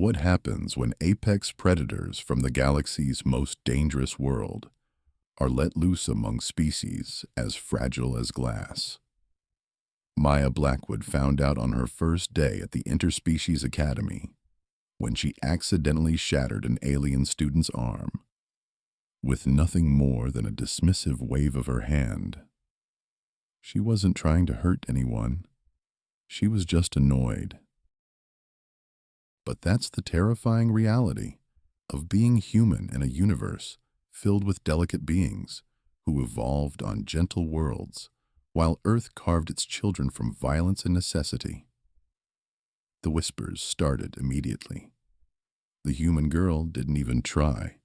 What happens when apex predators from the galaxy's most dangerous world are let loose among species as fragile as glass? Maya Blackwood found out on her first day at the Interspecies Academy when she accidentally shattered an alien student's arm with nothing more than a dismissive wave of her hand. She wasn't trying to hurt anyone. She was just annoyed. But that's the terrifying reality of being human in a universe filled with delicate beings who evolved on gentle worlds while Earth carved its children from violence and necessity. The whispers started immediately. The human girl didn't even try,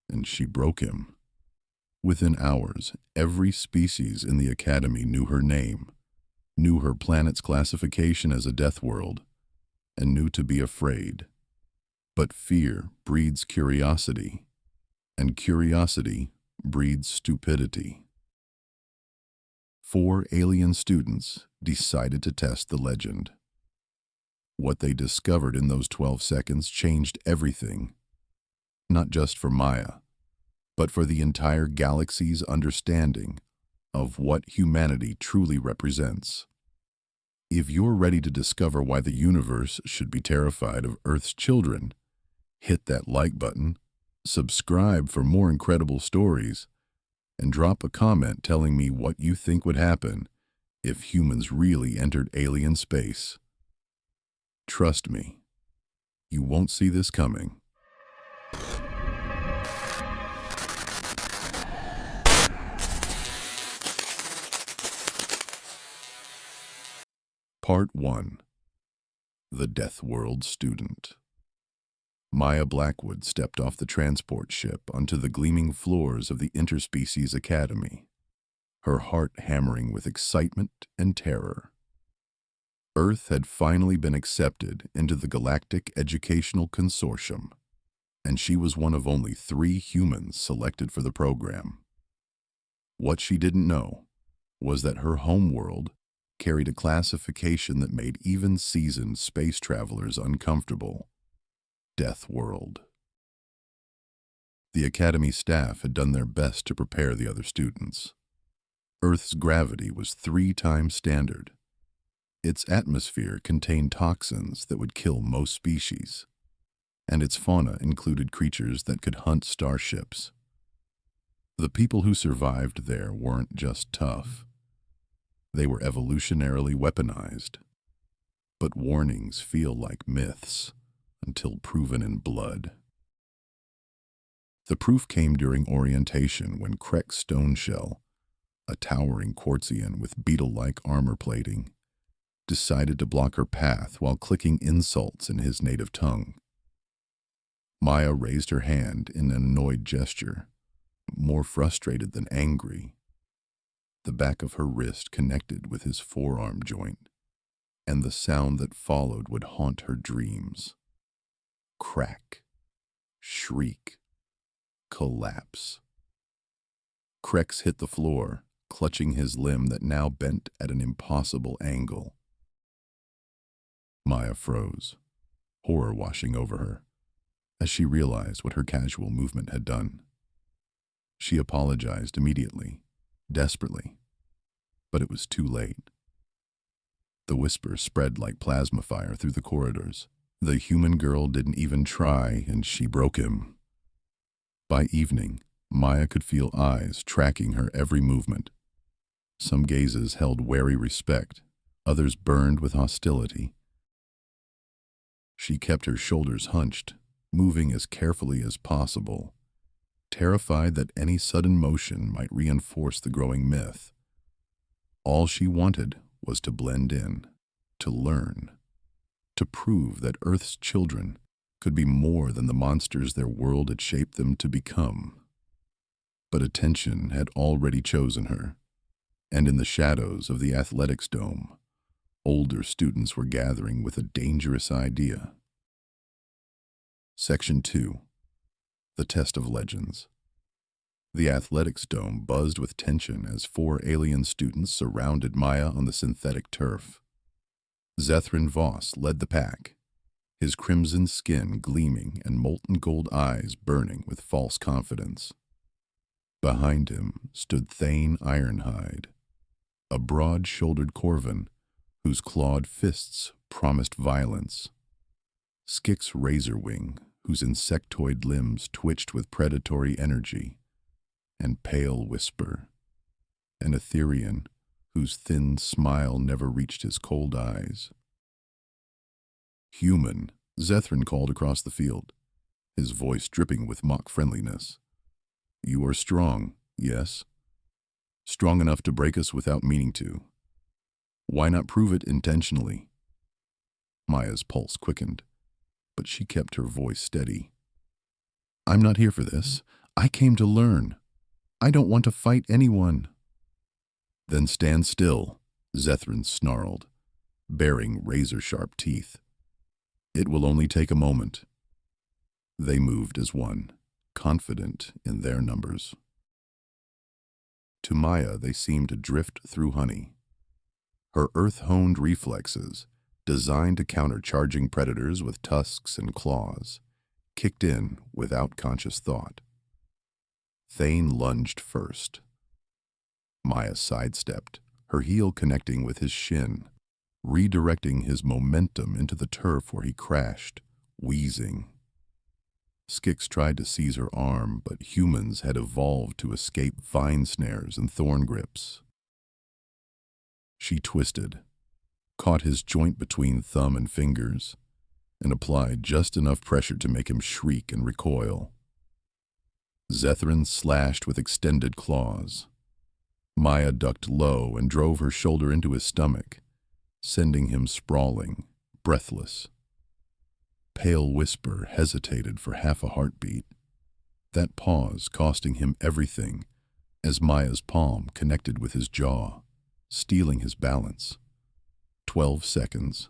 and she broke him. Within hours, every species in the Academy knew her name, knew her planet's classification as a death world, and knew to be afraid. But fear breeds curiosity, and curiosity breeds stupidity. 4 alien students decided to test the legend. What they discovered in those 12 seconds changed everything, not just for Maya, but for the entire galaxy's understanding of what humanity truly represents. If you're ready to discover why the universe should be terrified of Earth's children, hit that like button, subscribe for more incredible stories, and drop a comment telling me what you think would happen if humans really entered alien space. Trust me, you won't see this coming. Part 1. The Deathworld Student. Maya Blackwood stepped off the transport ship onto the gleaming floors of the Interspecies Academy, her heart hammering with excitement and terror. Earth had finally been accepted into the Galactic Educational Consortium, and she was one of only 3 humans selected for the program. What she didn't know was that her homeworld carried a classification that made even seasoned space travelers uncomfortable: Deathworld. The Academy staff had done their best to prepare the other students. Earth's gravity was 3 times standard. Its atmosphere contained toxins that would kill most species, and its fauna included creatures that could hunt starships. The people who survived there weren't just tough. They were evolutionarily weaponized. But warnings feel like myths until proven in blood. The proof came during orientation when Krek Stoneshell, a towering Quartzian with beetle-like armor plating, decided to block her path while clicking insults in his native tongue. Maya raised her hand in an annoyed gesture, more frustrated than angry. The back of her wrist connected with his forearm joint, and the sound that followed would haunt her dreams. Crack, shriek, collapse. Krex hit the floor, clutching his limb that now bent at an impossible angle. Maya froze, horror washing over her, as she realized what her casual movement had done. She apologized immediately, desperately, but it was too late. The whisper spread like plasma fire through the corridors. The human girl didn't even try, and she broke him. By evening, Maya could feel eyes tracking her every movement. Some gazes held wary respect, others burned with hostility. She kept her shoulders hunched, moving as carefully as possible, terrified that any sudden motion might reinforce the growing myth. All she wanted was to blend in, to learn, to prove that Earth's children could be more than the monsters their world had shaped them to become. But attention had already chosen her, and in the shadows of the athletics dome, older students were gathering with a dangerous idea. Section 2. The Test of Legends. The athletics dome buzzed with tension as 4 alien students surrounded Maya on the synthetic turf. Zethrin Voss led the pack, his crimson skin gleaming and molten gold eyes burning with false confidence. Behind him stood Thane Ironhide, a broad-shouldered Corvin whose clawed fists promised violence, Skix Razorwing, whose insectoid limbs twitched with predatory energy, and Pale Whisper, an Etherean whose thin smile never reached his cold eyes. "Human," Zethrin called across the field, his voice dripping with mock friendliness. "You are strong, yes? Strong enough to break us without meaning to. Why not prove it intentionally?" Maya's pulse quickened, but she kept her voice steady. "I'm not here for this. I came to learn. I don't want to fight anyone." "Then stand still," Zethrin snarled, baring razor-sharp teeth. "It will only take a moment." They moved as one, confident in their numbers. To Maya, they seemed to drift through honey. Her earth-honed reflexes, designed to counter charging predators with tusks and claws, kicked in without conscious thought. Thane lunged first. Maya sidestepped, her heel connecting with his shin, redirecting his momentum into the turf where he crashed, wheezing. Skix tried to seize her arm, but humans had evolved to escape vine snares and thorn grips. She twisted, caught his joint between thumb and fingers, and applied just enough pressure to make him shriek and recoil. Zethrin slashed with extended claws. Maya ducked low and drove her shoulder into his stomach, sending him sprawling, breathless. Pale Whisper hesitated for half a heartbeat, that pause costing him everything as Maya's palm connected with his jaw, stealing his balance. 12 seconds.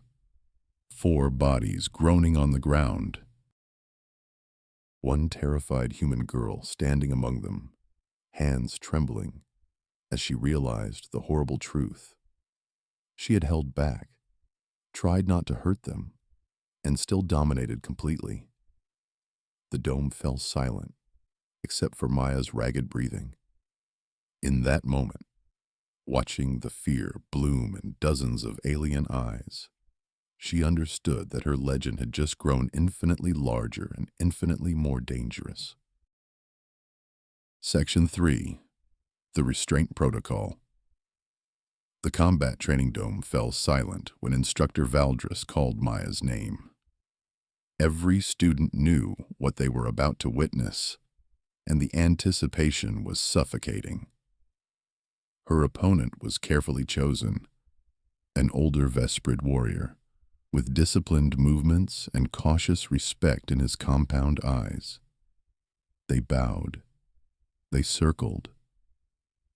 4 bodies groaning on the ground. One terrified human girl standing among them, hands trembling, as she realized the horrible truth. She had held back, tried not to hurt them, and still dominated completely. The dome fell silent, except for Maya's ragged breathing. In that moment, watching the fear bloom in dozens of alien eyes, she understood that her legend had just grown infinitely larger and infinitely more dangerous. Section 3. The Restraint Protocol. The combat training dome fell silent when Instructor Valdris called Maya's name. Every student knew what they were about to witness, and the anticipation was suffocating. Her opponent was carefully chosen, an older Vesprid warrior, with disciplined movements and cautious respect in his compound eyes. They bowed. They circled.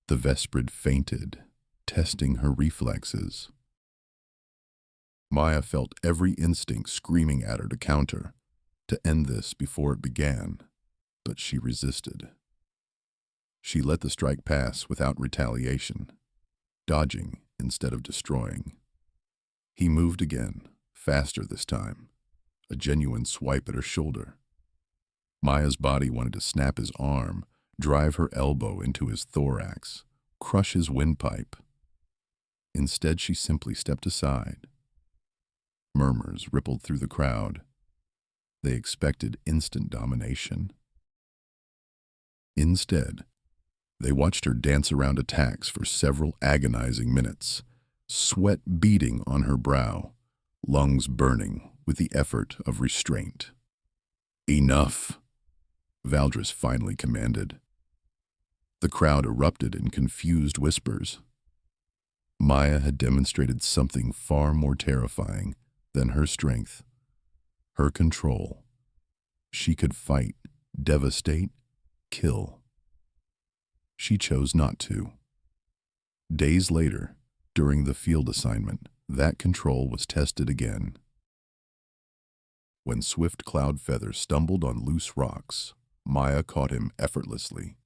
The Vesprid fainted, testing her reflexes. Maya felt every instinct screaming at her to counter, to end this before it began, but she resisted. She let the strike pass without retaliation, dodging instead of destroying. He moved again, faster this time, a genuine swipe at her shoulder. Maya's body wanted to snap his arm, drive her elbow into his thorax, crush his windpipe. Instead, she simply stepped aside. Murmurs rippled through the crowd. They expected instant domination. Instead, they watched her dance around attacks for several agonizing minutes, sweat beading on her brow, lungs burning with the effort of restraint. "Enough," Valdris finally commanded. The crowd erupted in confused whispers. Maya had demonstrated something far more terrifying than her strength, her control. She could fight, devastate, kill. She chose not to. Days later, during the field assignment, that control was tested again. When Swift Cloudfeather stumbled on loose rocks, Maya caught him effortlessly,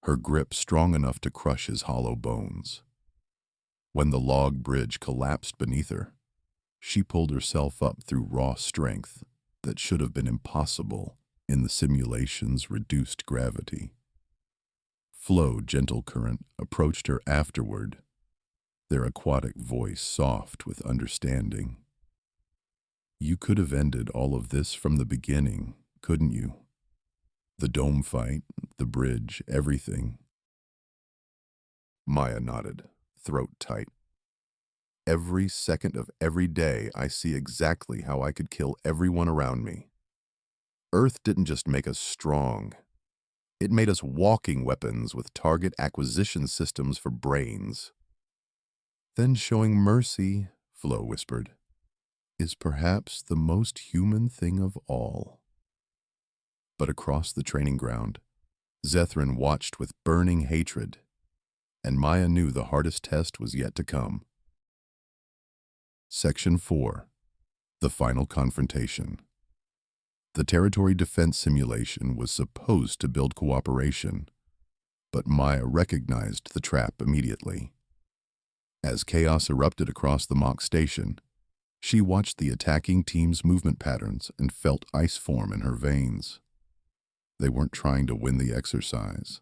her grip strong enough to crush his hollow bones. When the log bridge collapsed beneath her, She pulled herself up through raw strength that should have been impossible in the simulation's reduced gravity. Flow Gentle Current approached her afterward, their aquatic voice soft with understanding. You could have ended all of this from the beginning, couldn't you? The dome fight, the bridge, everything. Maya nodded, throat tight. Every second of every day, I see exactly how I could kill everyone around me. Earth didn't just make us strong. It made us walking weapons with target acquisition systems for brains. Then showing mercy, Flo whispered, is perhaps the most human thing of all. But across the training ground, Zethrin watched with burning hatred, and Maya knew the hardest test was yet to come. Section 4. The Final Confrontation. The territory defense simulation was supposed to build cooperation, but Maya recognized the trap immediately. As chaos erupted across the mock station, she watched the attacking team's movement patterns and felt ice form in her veins. They weren't trying to win the exercise.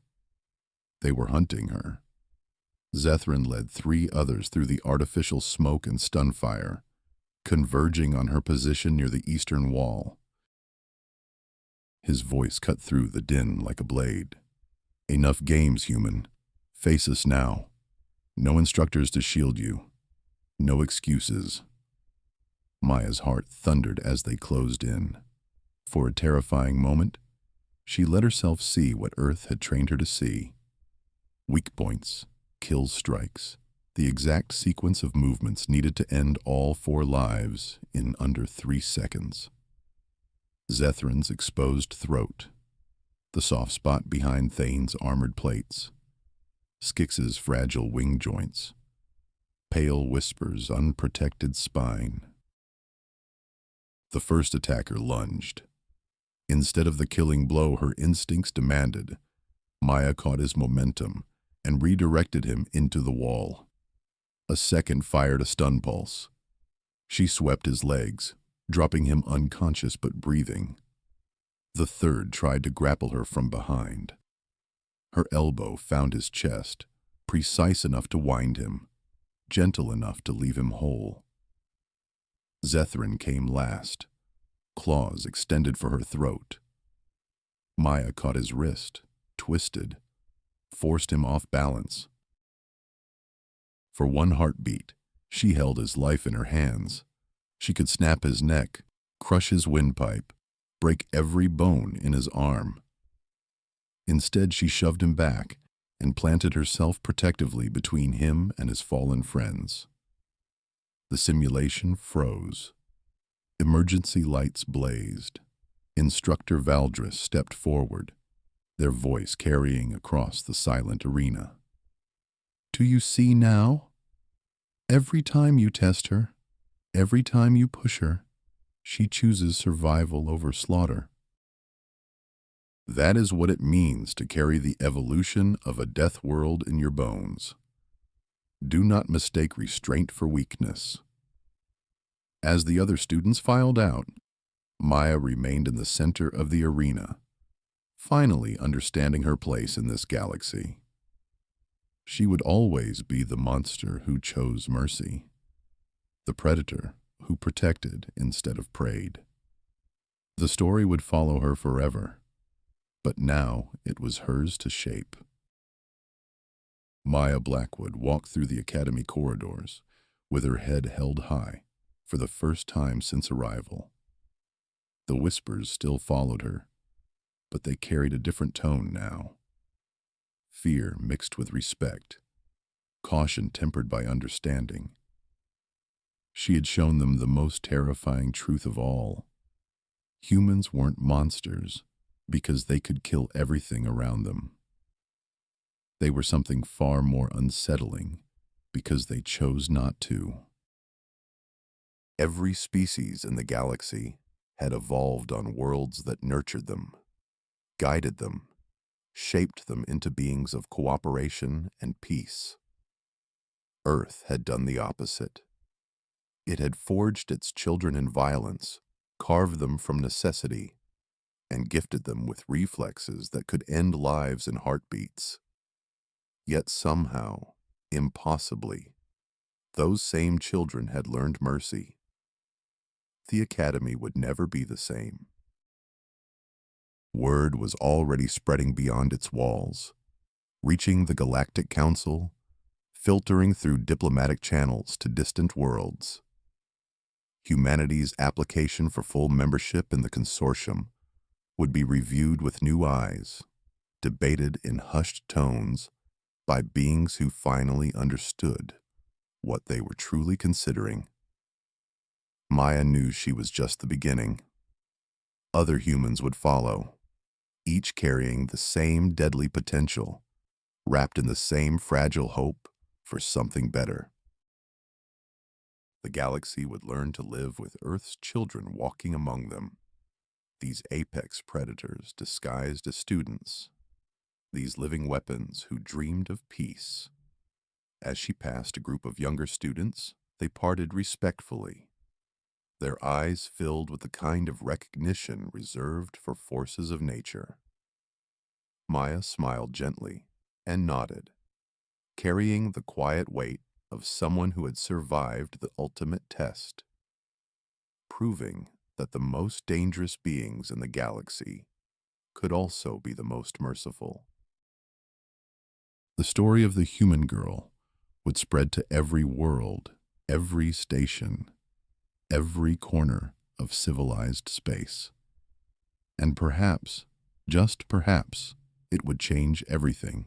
They were hunting her. Zethrin led 3 others through the artificial smoke and stun fire, converging on her position near the eastern wall. His voice cut through the din like a blade. Enough games, human. Face us now. No instructors to shield you. No excuses. Maya's heart thundered as they closed in. For a terrifying moment, she let herself see what Earth had trained her to see. Weak points, kill strikes, the exact sequence of movements needed to end all 4 lives in under 3 seconds. Zethrin's exposed throat, the soft spot behind Thane's armored plates, Skix's fragile wing joints, Pale Whisper's unprotected spine. The first attacker lunged. Instead of the killing blow her instincts demanded, Maya caught his momentum and redirected him into the wall. A second fired a stun pulse. She swept his legs, dropping him unconscious but breathing. The third tried to grapple her from behind. Her elbow found his chest, precise enough to wind him, gentle enough to leave him whole. Zethrin came last, claws extended for her throat. Maya caught his wrist, twisted, forced him off balance. For one heartbeat, she held his life in her hands. She could snap his neck, crush his windpipe, break every bone in his arm. Instead, she shoved him back and planted herself protectively between him and his fallen friends. The simulation froze. Emergency lights blazed. Instructor Valdris stepped forward, their voice carrying across the silent arena. Do you see now? Every time you test her, every time you push her, she chooses survival over slaughter. That is what it means to carry the evolution of a death world in your bones. Do not mistake restraint for weakness. As the other students filed out, Maya remained in the center of the arena, finally understanding her place in this galaxy. She would always be the monster who chose mercy, the predator who protected instead of preyed. The story would follow her forever, but now it was hers to shape. Maya Blackwood walked through the academy corridors with her head held high for the first time since arrival. The whispers still followed her, but they carried a different tone now. Fear mixed with respect, caution tempered by understanding. She had shown them the most terrifying truth of all. Humans weren't monsters because they could kill everything around them. They were something far more unsettling because they chose not to. Every species in the galaxy had evolved on worlds that nurtured them, guided them, shaped them into beings of cooperation and peace. Earth had done the opposite. It had forged its children in violence, carved them from necessity, and gifted them with reflexes that could end lives in heartbeats. Yet somehow, impossibly, those same children had learned mercy. The Academy would never be the same. Word was already spreading beyond its walls, reaching the Galactic Council, filtering through diplomatic channels to distant worlds. Humanity's application for full membership in the consortium would be reviewed with new eyes, debated in hushed tones by beings who finally understood what they were truly considering. Maya knew she was just the beginning. Other humans would follow, each carrying the same deadly potential, wrapped in the same fragile hope for something better. The galaxy would learn to live with Earth's children walking among them, these apex predators disguised as students, these living weapons who dreamed of peace. As she passed a group of younger students, they parted respectfully, their eyes filled with the kind of recognition reserved for forces of nature. Maya smiled gently and nodded, carrying the quiet weight of someone who had survived the ultimate test, proving that the most dangerous beings in the galaxy could also be the most merciful. The story of the human girl would spread to every world, every station, every corner of civilized space. And perhaps, just perhaps, it would change everything.